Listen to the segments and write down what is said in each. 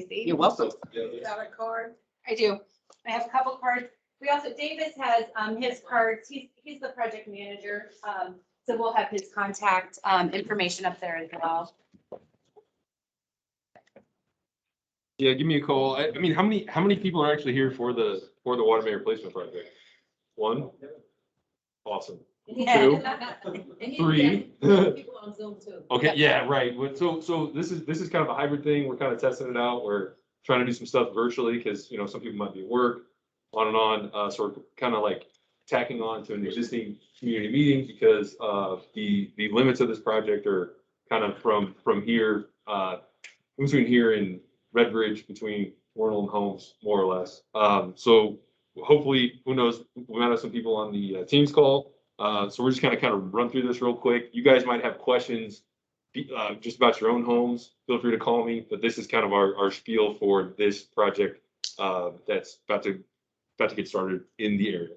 Stacy. You're welcome. You got a card? I do. I have a couple cards. We also, Davis has his cards. He's the project manager. So we'll have his contact information up there as well. Yeah, give me a call. I mean, how many people are actually here for the water main replacement project? One? Awesome. Two? Three? People on Zoom too. Okay, yeah, right. So this is kind of a hybrid thing. We're kind of testing it out. We're trying to do some stuff virtually because, you know, some people might be at work, on and on. So we're kind of like tacking on to an existing community meeting because the limits of this project are kind of from here, between here and Redbridge, between Warnell and Holmes, more or less. So hopefully, who knows, we might have some people on the Teams call. So we're just kind of run through this real quick. You guys might have questions just about your own homes. Feel free to call me, but this is kind of our spiel for this project that's about to get started in the area.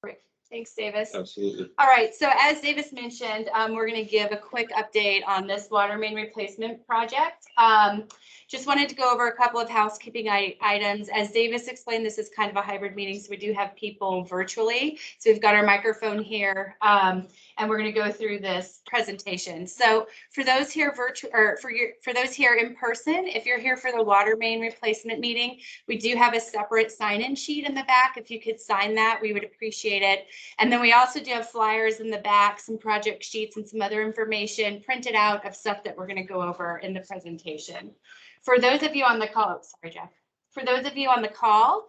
Great. Thanks, Davis. Absolutely. All right. So as Davis mentioned, we're going to give a quick update on this water main replacement project. Just wanted to go over a couple of housekeeping items. As Davis explained, this is kind of a hybrid meeting, so we do have people virtually. So we've got our microphone here, and we're going to go through this presentation. So for those here for those here in person, if you're here for the water main replacement meeting, we do have a separate sign-in sheet in the back. If you could sign that, we would appreciate it. And then we also do have flyers in the back, some project sheets and some other information printed out of stuff that we're going to go over in the presentation. For those of you on the call, sorry, Jeff. For those of you on the call,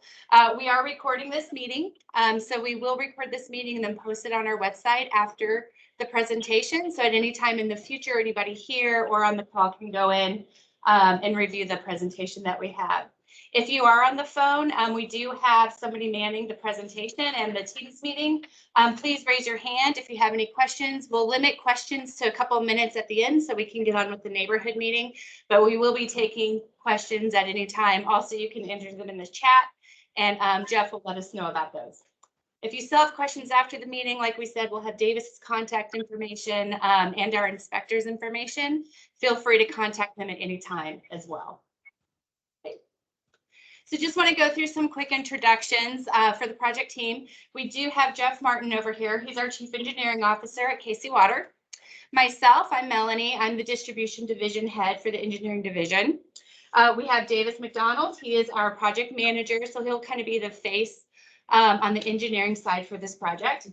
we are recording this meeting. So we will record this meeting and then post it on our website after the presentation. So at any time in the future, anybody here or on the call can go in and review the presentation that we have. If you are on the phone, we do have somebody manning the presentation and the Teams meeting. Please raise your hand if you have any questions. We'll limit questions to a couple of minutes at the end so we can get on with the neighborhood meeting, but we will be taking questions at any time. Also, you can enter them in the chat, and Jeff will let us know about those. If you still have questions after the meeting, like we said, we'll have Davis's contact information and our inspector's information. Feel free to contact them at any time as well. So just want to go through some quick introductions for the project team. We do have Jeff Martin over here. He's our Chief Engineering Officer at KC Water. Myself, I'm Melanie. I'm the Distribution Division Head for the Engineering Division. We have Davis McDonald. He is our project manager, so he'll kind of be the face on the engineering side for this project.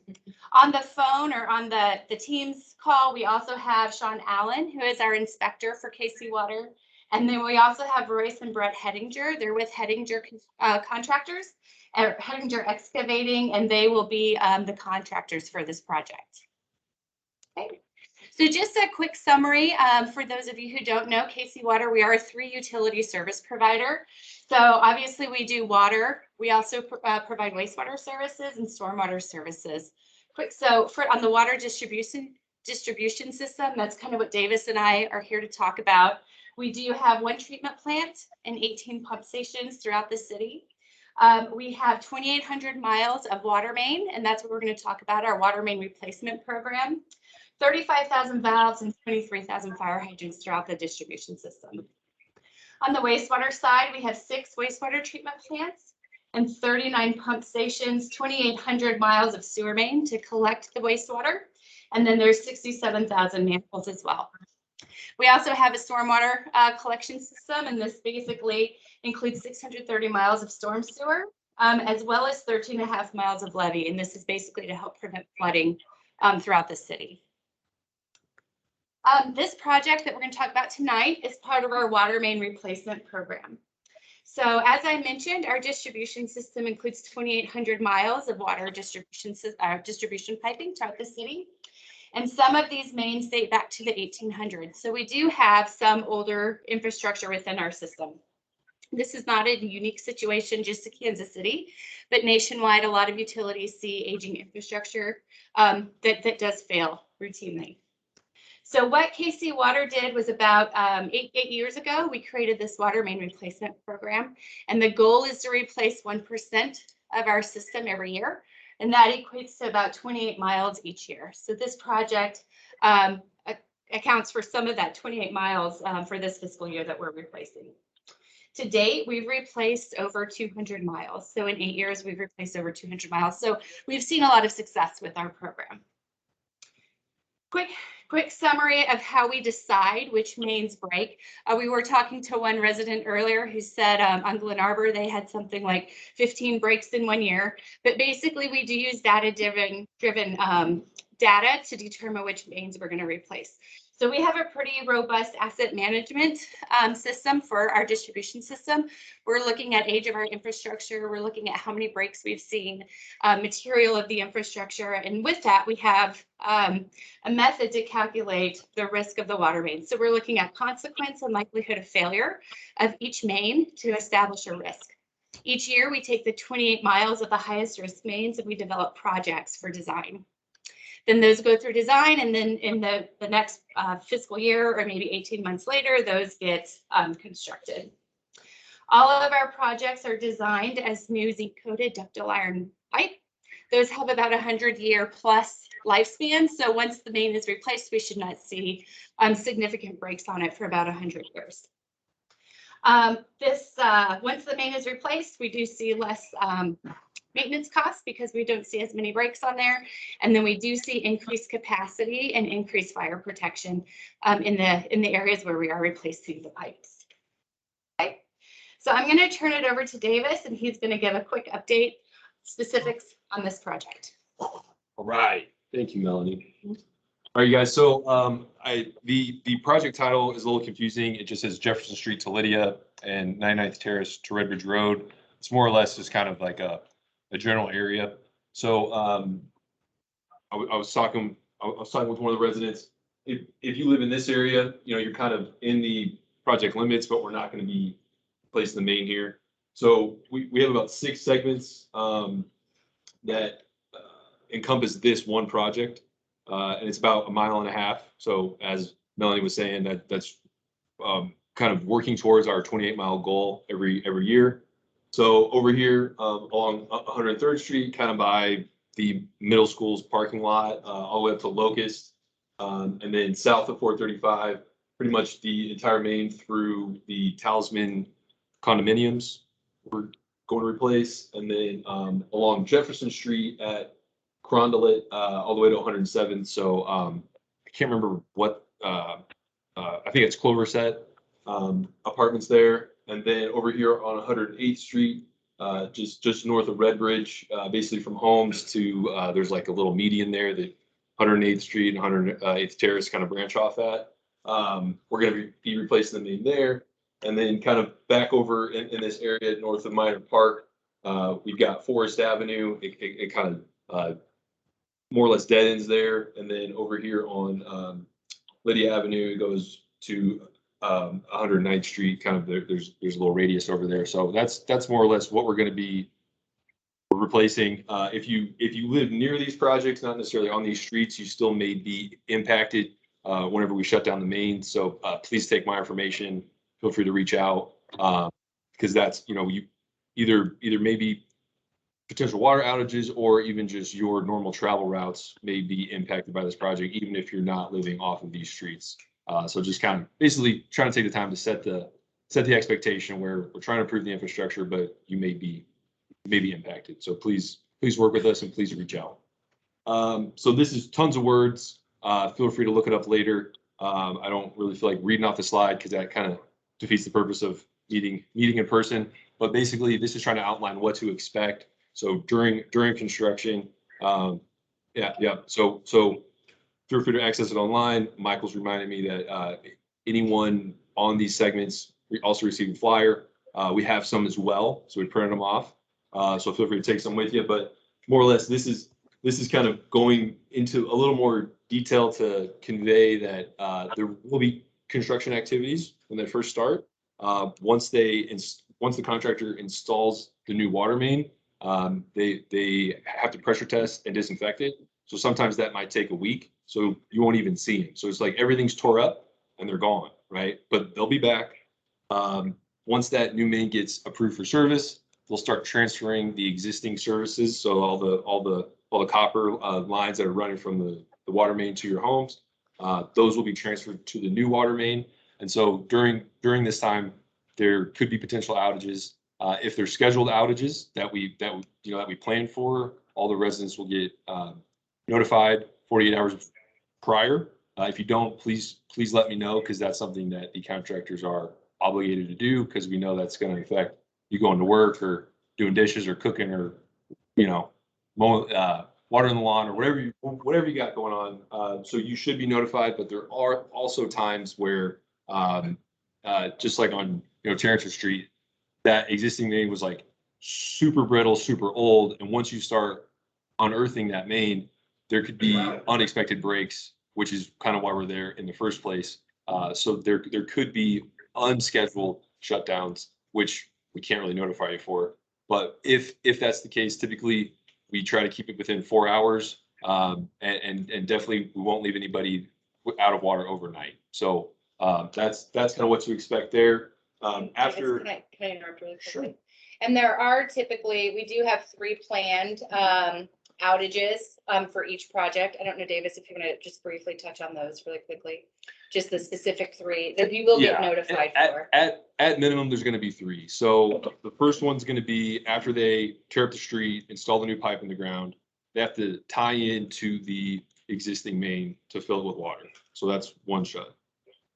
On the phone or on the Teams call, we also have Sean Allen, who is our inspector for KC Water. And then we also have Royce and Brett Hettinger. They're with Hettinger Contractors, Hettinger Excavating, and they will be the contractors for this project. Okay. So just a quick summary for those of you who don't know, KC Water, we are a 3-utility service provider. So obviously we do water. We also provide wastewater services and stormwater services. So on the water distribution system, that's kind of what Davis and I are here to talk about. We do have 1 treatment plant and 18 pump stations throughout the city. We have 2,800 miles of water main, and that's what we're going to talk about, our water main replacement program. 35,000 valves and 23,000 fire hydrants throughout the distribution system. On the wastewater side, we have 6 wastewater treatment plants and 39 pump stations, 2,800 miles of sewer main to collect the wastewater. And then there's 67,000 manholes as well. We also have a stormwater collection system, and this basically includes 630 miles of storm sewer, as well as 13.5 miles of levee. And this is basically to help prevent flooding throughout the city. This project that we're going to talk about tonight is part of our water main replacement program. So as I mentioned, our distribution system includes 2,800 miles of water distribution piping throughout the city. And some of these mains date back to the 1800s. So we do have some older infrastructure within our system. This is not a unique situation just to Kansas City, but nationwide, a lot of utilities see aging infrastructure that does fail routinely. So what KC Water did was about 8 years ago, we created this water main replacement program. And the goal is to replace 1% of our system every year. And that equates to about 28 miles each year. So this project accounts for some of that 28 miles for this fiscal year that we're replacing. To date, we've replaced over 200 miles. So in 8 years, we've replaced over 200 miles. So we've seen a lot of success with our program. Quick summary of how we decide which mains break. We were talking to one resident earlier who said on Glen Arbor, they had something like 15 breaks in 1 year. But basically, we do use data-driven data to determine which mains we're going to replace. So we have a pretty robust asset management system for our distribution system. We're looking at age of our infrastructure. We're looking at how many breaks we've seen, material of the infrastructure. And with that, we have a method to calculate the risk of the water main. So we're looking at consequence and likelihood of failure of each main to establish a risk. Each year, we take the 28 miles of the highest risk mains and we develop projects for design. Then those go through design, and then in the next fiscal year or maybe 18 months later, those get constructed. All of our projects are designed as new zinc-coated ductile iron pipe. Those have about 100-year plus lifespan. So once the main is replaced, we should not see significant breaks on it for about 100 years. Once the main is replaced, we do see less maintenance costs because we don't see as many breaks on there. And then we do see increased capacity and increased fire protection in the areas where we are replacing the pipes. Okay. So I'm going to turn it over to Davis, and he's going to give a quick update specifics on this project. All right. Thank you, Melanie. All right, you guys. So the project title is a little confusing. It just says Jefferson Street to Lydia and 99th Terrace to Redbridge Road. It's more or less just kind of like a general area. So I was talking with one of the residents. If you live in this area, you're kind of in the project limits, but we're not going to be placing the main here. So we have about 6 segments that encompass this one project, and it's about 1.5 miles. So as Melanie was saying, that's kind of working towards our 28-mile goal every year. So over here along 103rd Street, kind of by the middle school's parking lot, all the way up to Locust, and then south of 435, pretty much the entire main through the Talisman condominiums we're going to replace, and then along Jefferson Street at Carondelet, all the way to 107. So I can't remember what, I think it's Cloverset apartments there. And then over here on 108th Street, just north of Redbridge, basically from Holmes to, there's like a little median there that 108th Street and 108th Terrace kind of branch off at. We're going to be replacing the main there. And then kind of back over in this area north of Minor Park, we've got Forest Avenue. It kind of more or less dead ends there. And then over here on Lydia Avenue, it goes to 109th Street, kind of there's a little radius over there. So that's more or less what we're going to be replacing. If you live near these projects, not necessarily on these streets, you still may be impacted whenever we shut down the main. So please take my information. Feel free to reach out because that's, you either maybe potential water outages or even just your normal travel routes may be impacted by this project, even if you're not living off of these streets. So just kind of basically trying to take the time to set the expectation where we're trying to improve the infrastructure, but you may be impacted. So please work with us and please reach out. So this is tons of words. Feel free to look it up later. I don't really feel like reading off the slide because that kind of defeats the purpose of meeting in person. But basically, this is trying to outline what to expect. So during construction, yeah. So feel free to access it online. Michael's reminded me that anyone on these segments also receive a flyer. We have some as well, so we printed them off. So feel free to take some with you. But more or less, this is kind of going into a little more detail to convey that there will be construction activities when they first start. Once the contractor installs the new water main, they have to pressure test and disinfect it. So sometimes that might take a week. So you won't even see them. So it's like everything's tore up and they're gone, right? But they'll be back. Once that new main gets approved for service, they'll start transferring the existing services. So all the copper lines that are running from the water main to your homes, those will be transferred to the new water main. And so during this time, there could be potential outages. If there's scheduled outages that we plan for, all the residents will get notified 48 hours prior. If you don't, please let me know, because that's something that the contractors are obligated to do, because we know that's going to affect you going to work or doing dishes or cooking or, watering the lawn or whatever you got going on. So you should be notified, but there are also times where, just like on, Charrington Street, that existing main was like super brittle, super old. And once you start unearthing that main, there could be unexpected breaks, which is kind of why we're there in the first place. So there could be unscheduled shutdowns, which we can't really notify you for. But if that's the case, typically we try to keep it within 4 hours, and definitely we won't leave anybody out of water overnight. So that's kind of what to expect there. After, Can I interrupt really quickly? Sure. And there are typically, we do have 3 planned outages for each project. I don't know, Davis, if you're gonna just briefly touch on those really quickly. Just the specific 3 that you will get notified for. At minimum, there's going to be 3. So the first one's going to be after they tear up the street, install the new pipe in the ground, they have to tie into the existing main to fill it with water. So that's one shut.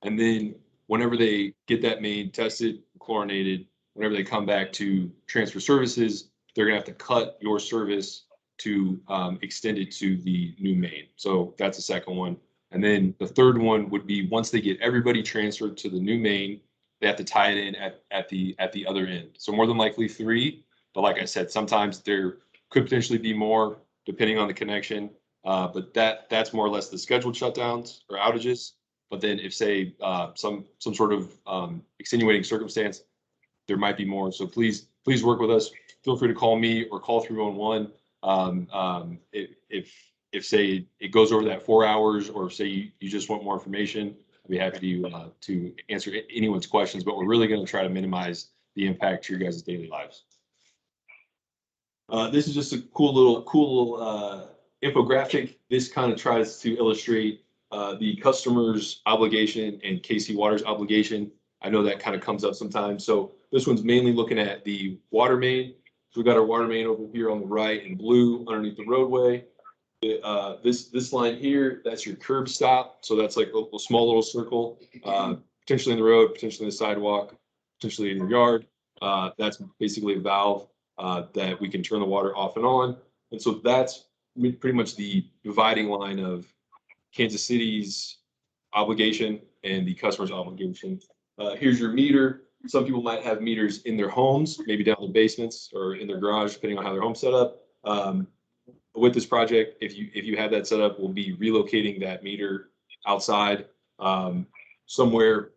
And then whenever they get that main tested, chlorinated, whenever they come back to transfer services, they're going to have to cut your service to extend it to the new main. So that's the second one. And then the third one would be once they get everybody transferred to the new main, they have to tie it in at the other end. So more than likely 3, but like I said, sometimes there could potentially be more depending on the connection. But that's more or less the scheduled shutdowns or outages. But then if say some sort of extenuating circumstance, there might be more. So please work with us. Feel free to call me or call 311. If say it goes over that 4 hours, or say you just want more information, I'd be happy to answer anyone's questions, but we're really going to try to minimize the impact to your guys' daily lives. This is just a cool little infographic. This kind of tries to illustrate the customer's obligation and KC Water's obligation. I know that kind of comes up sometimes. So this one's mainly looking at the water main. So we've got our water main over here on the right in blue underneath the roadway. This line here, that's your curb stop. So that's like a small little circle, potentially in the road, potentially in the sidewalk, potentially in your yard. That's basically a valve that we can turn the water off and on. And so that's pretty much the dividing line of Kansas City's obligation and the customer's obligation. Here's your meter. Some people might have meters in their homes, maybe down in their basements or in their garage, depending on how their home's set up. With this project, if you have that set up, we'll be relocating that meter outside, somewhere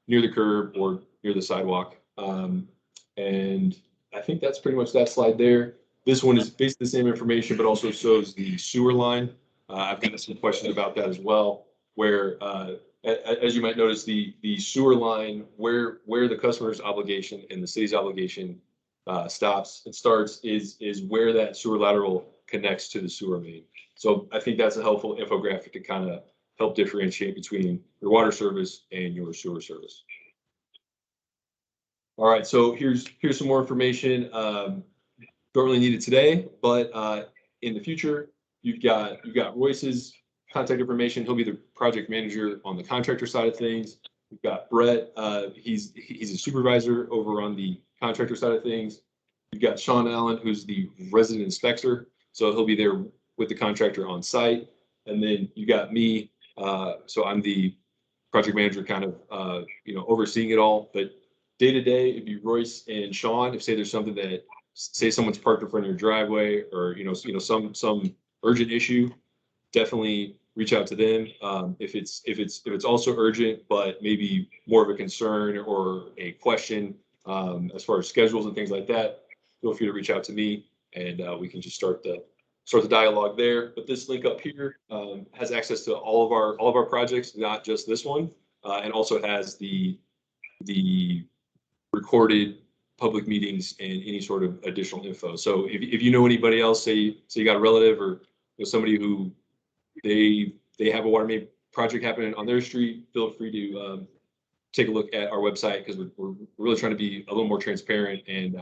near the curb or near the sidewalk. And I think that's pretty much that slide there. This one is basically the same information, but also shows the sewer line. I've got some questions about that as well, where as you might notice, the sewer line, where the customer's obligation and the city's obligation stops and starts is where that sewer lateral connects to the sewer main. So I think that's a helpful infographic to kind of help differentiate between your water service and your sewer service. All right, so here's some more information. Don't really need it today, but in the future, you've got Royce's contact information. He'll be the project manager on the contractor side of things. We've got Brett. He's a supervisor over on the contractor side of things. You've got Sean Allen, who's the resident inspector. So he'll be there with the contractor on site. And then you got me. So I'm the project manager, kind of, overseeing it all. But day to day, it'd be Royce and Sean. If say there's something that, say someone's parked in front of your driveway, or some urgent issue, definitely reach out to them. If it's also urgent, but maybe more of a concern or a question as far as schedules and things like that, feel free to reach out to me, and we can just start the dialogue there. But this link up here has access to all of our projects, not just this one, and also has the recorded public meetings and any sort of additional info. So if you know anybody else, say you got a relative or somebody who they have a water main project happening on their street, feel free to take a look at our website because we're really trying to be a little more transparent and,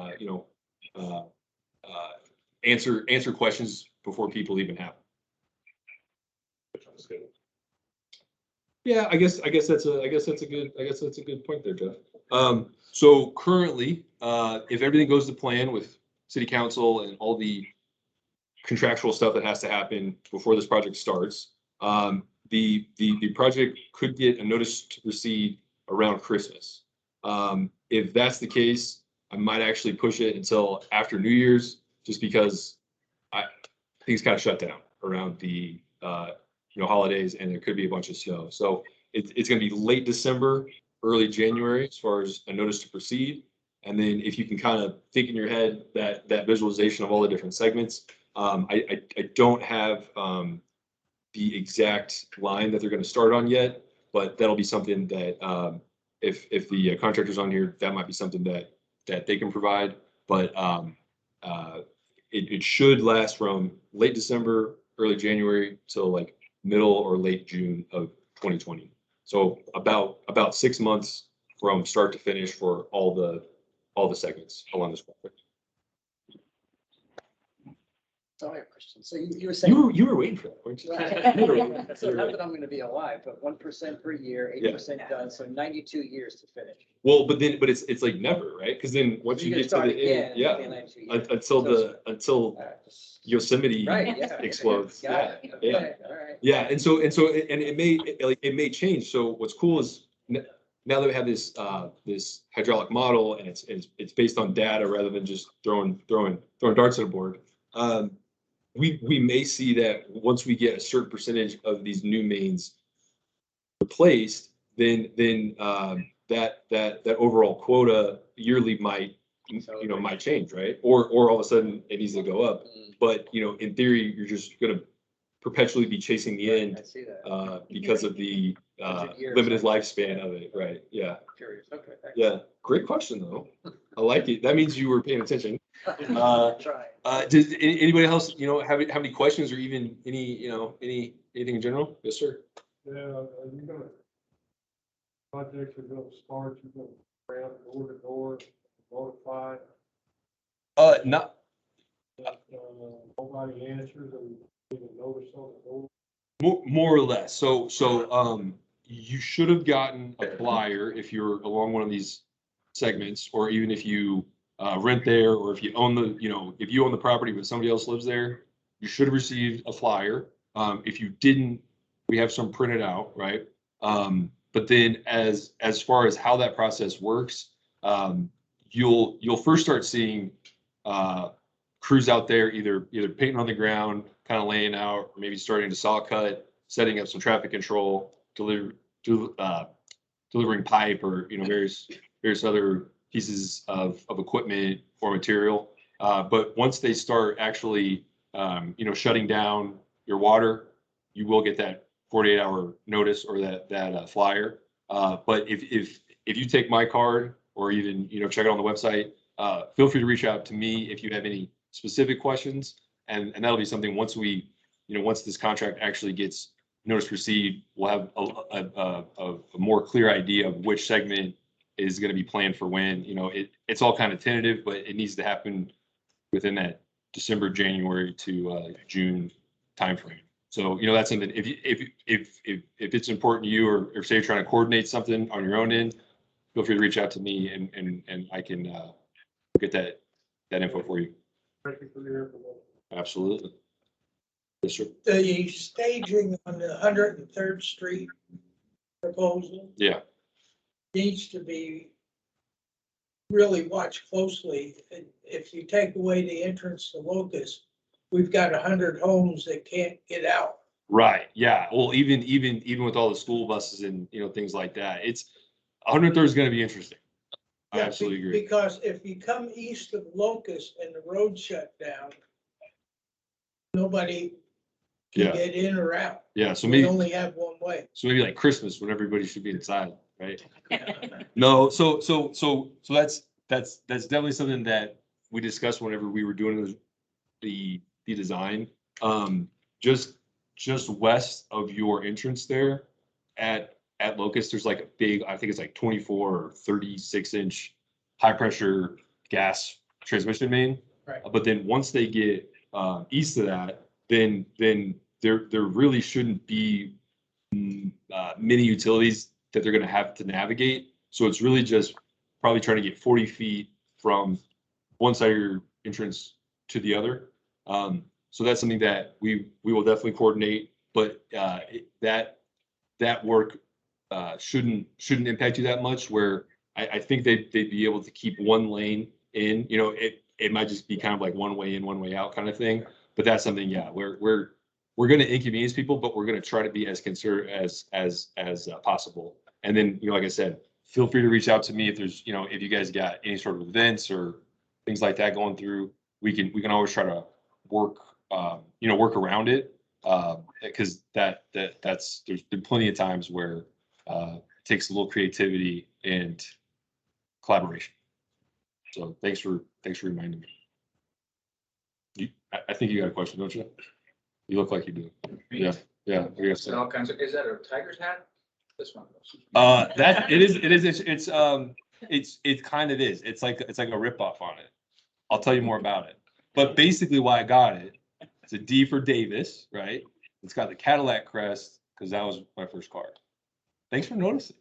answer questions before people even have them. Yeah, I guess that's a good point there, Jeff. So currently, if everything goes to plan with city council and all the contractual stuff that has to happen before this project starts, the project could get a notice to proceed around Christmas. If that's the case, I might actually push it until after New Year's, just because things kind of shut down around the holidays, and there could be a bunch of snow. So it's going to be late December, early January as far as a notice to proceed. And then if you can kind of think in your head that visualization of all the different segments, I don't have the exact line that they're going to start on yet, but that'll be something that if the contractor's on here, that might be something that they can provide. But it should last from late December, early January till like middle or late June of 2020. So about 6 months from start to finish for all the segments along this project. So I have a question. So you were saying. You were waiting for that, weren't you? Right. So not that I'm gonna be alive, but 1% per year, 8% done, so 92 years to finish. Well, but it's like never, right? Because then once you You're get to gonna the end, start again, yeah, 92 years. until Yosemite Right, yeah. explodes. Got it. Yeah. Okay, all right. Yeah, and it may change. So what's cool is now that we have this hydraulic model and it's based on data rather than just throwing darts at a board. We may see that once we get a certain percentage of these new mains replaced, then that overall quota yearly might change, right? Or all of a sudden it needs to go up. But in theory, you're just going to perpetually be chasing the end I see that. because of the 100 years. limited lifespan of it, right? Yeah, Curious. Okay. yeah. Great question though. I like it. That means you were paying attention. Try. Does anybody else, have any questions or even anything in general? Yes, sir. Yeah, are you gonna, projects are gonna start, you're gonna round door to door, notify, Not that, nobody answers and give a notice on the door? more or less. So you should have gotten a flyer if you're along one of these segments, or even if you rent there, or if you own if you own the property but somebody else lives there, you should have received a flyer. If you didn't, we have some printed out, right? But then as far as how that process works, you'll first start seeing crews out there either painting on the ground, kind of laying out, or maybe starting to saw cut, setting up some traffic control, delivering pipe, or various other pieces of equipment or material. But once they start actually shutting down your water, you will get that 48-hour notice or that flyer. But if you take my card, or even check it on the website, feel free to reach out to me if you have any specific questions, and that'll be something once once this contract actually gets notice to proceed, we'll have a more clear idea of which segment is going to be planned for when. It's all kind of tentative, but it needs to happen within that December, January to June timeframe. So that's something. If it's important to you, or say you're trying to coordinate something on your own end, feel free to reach out to me, and I can get that info for you. Thank you for your information. Absolutely. Yes, sir. The staging on the 103rd Street proposal Yeah. needs to be really watched closely. If you take away the entrance to Locust, we've got 100 homes that can't get out. Right. Yeah. Well, even with all the school buses and things like that, it's 103rd is going to be interesting. I Yeah, absolutely agree. Because if you come east of Locust and the road shut down, nobody can Yeah. get in or out. Yeah. So We maybe only have one way. like Christmas, when everybody should be inside, right? No. So that's definitely something that we discussed whenever we were doing the design. Just west of your entrance there, at at Locust, there's like a big, I think it's like 24 or 36-inch high pressure gas transmission main. Right. But then once they get east of that, then there really shouldn't be many utilities that they're going to have to navigate. So it's really just probably trying to get 40 feet from one side of your entrance to the other. So that's something that we will definitely coordinate, but that work shouldn't impact you that much. Where I think they'd be able to keep one lane in. You know, it might just be kind of like one way in, one way out kind of thing. But that's something, yeah, we're going to inconvenience people, but we're going to try to be as considerate as possible. And then, you know, like I said, feel free to reach out to me if there's, you know, if you guys got any sort of events or things like that going through. We can always try to work around it, because there's been plenty of times where it takes a little creativity and collaboration. So thanks for reminding me. I think you got a question, don't you? You look like you do. Yeah. I guess so. All kinds of, is that a tiger's hat? This one. That it is. It kind of is. It's like a ripoff on it. I'll tell you more about it. But basically, why I got it, it's a D for Davis, right? It's got the Cadillac crest because that was my first car. Thanks for noticing.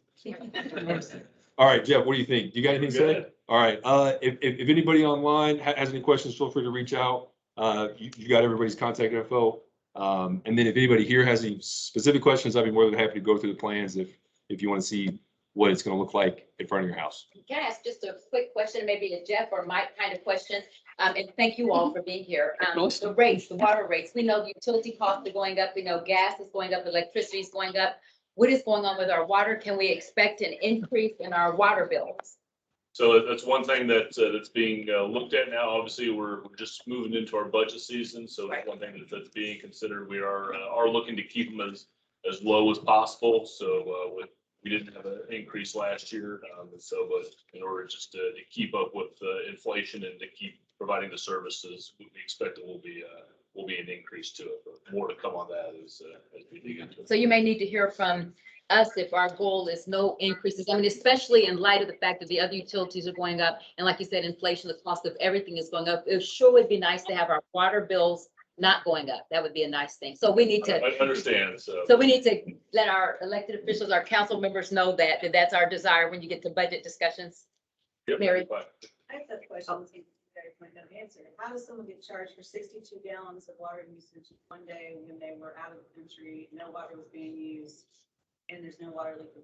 All right, Jeff, what do you think? You got anything to say? All right. If anybody online has any questions, feel free to reach out. You got everybody's contact info. And then if anybody here has any specific questions, I'd be more than happy to go through the plans if you want to see what it's going to look like in front of your house. Can I ask just a quick question, maybe a Jeff or Mike kind of question? And thank you all for being here. The rates, the water rates, we know utility costs are going up, we know gas is going up, electricity is going up. What is going on with our water? Can we expect an increase in our water bills? So that's one thing that's being looked at now. Obviously, we're just moving into our budget season, so that's one thing that's being considered. We are looking to keep them as low as possible. So we didn't have an increase last year, but in order just to keep up with inflation and to keep providing the services, we expect it will be an increase to it. But more to come on that as we dig into it. So you may need to hear from us if our goal is no increases. I mean, especially in light of the fact that the other utilities are going up. And like you said, inflation, the cost of everything is going up. It sure would be nice to have our water bills not going up. That would be a nice thing. So we need to. I understand. So we need to let our elected officials, our council members know that that's our desire when you get to budget discussions. Yep. Mary? I have a question. You guys might not answer. How does someone get charged for 62 gallons of water usage one day when they were out of the country, no water was being used, and there's no water leaking?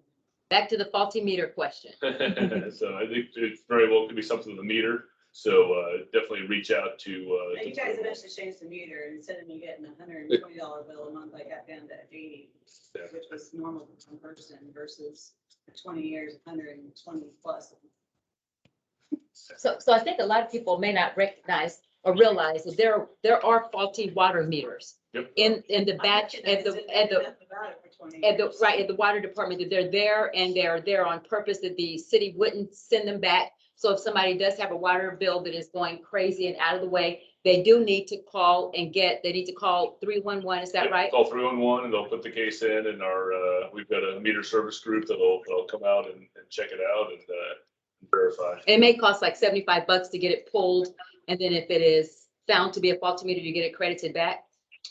Back to the faulty meter question. So I think it very well could be something with the meter. So definitely reach out to. You guys eventually changed the meter. Instead of me getting $120 bill a month, I got down to 80, which was normal for one person versus 20 years, 120 plus. So I think a lot of people may not recognize or realize that there are faulty water meters. Yep. In the batch at the water department, that they're there and they're there on purpose, that the city wouldn't send them back. So if somebody does have a water bill that is going crazy and out of the way, they do need to call they need to call 311. Is that right? Call 311 and they'll put the case in, and we've got a meter service group that'll come out and check it out and verify. It may cost like $75 to get it pulled, and then if it is found to be a faulty meter, you get it credited back.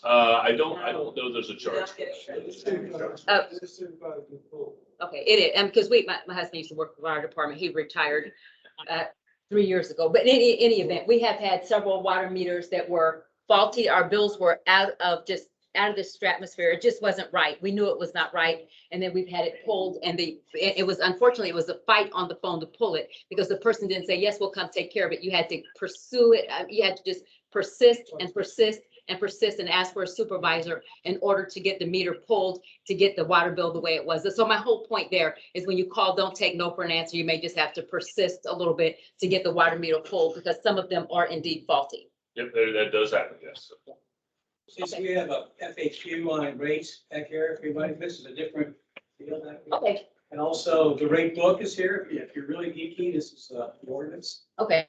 I don't know there's a charge. Okay, it is, and because my husband used to work for the water department, he retired 3 years ago. But in any event, we have had several water meters that were faulty. Our bills were out of the stratosphere. It just wasn't right. We knew it was not right, and then we've had it pulled. And it was unfortunately it was a fight on the phone to pull it because the person didn't say yes, we'll come take care of it. You had to pursue it. You had to just persist and persist and persist and ask for a supervisor in order to get the meter pulled, to get the water bill the way it was. So my whole point there is when you call, don't take no for an answer. You may just have to persist a little bit to get the water meter pulled because some of them are indeed faulty. Yep, that does happen, yes. Since we have a FAQ on rates back here, everybody, this is a different deal. Okay, And also the rate book is here. If you're really geeky, this is the ordinance. okay.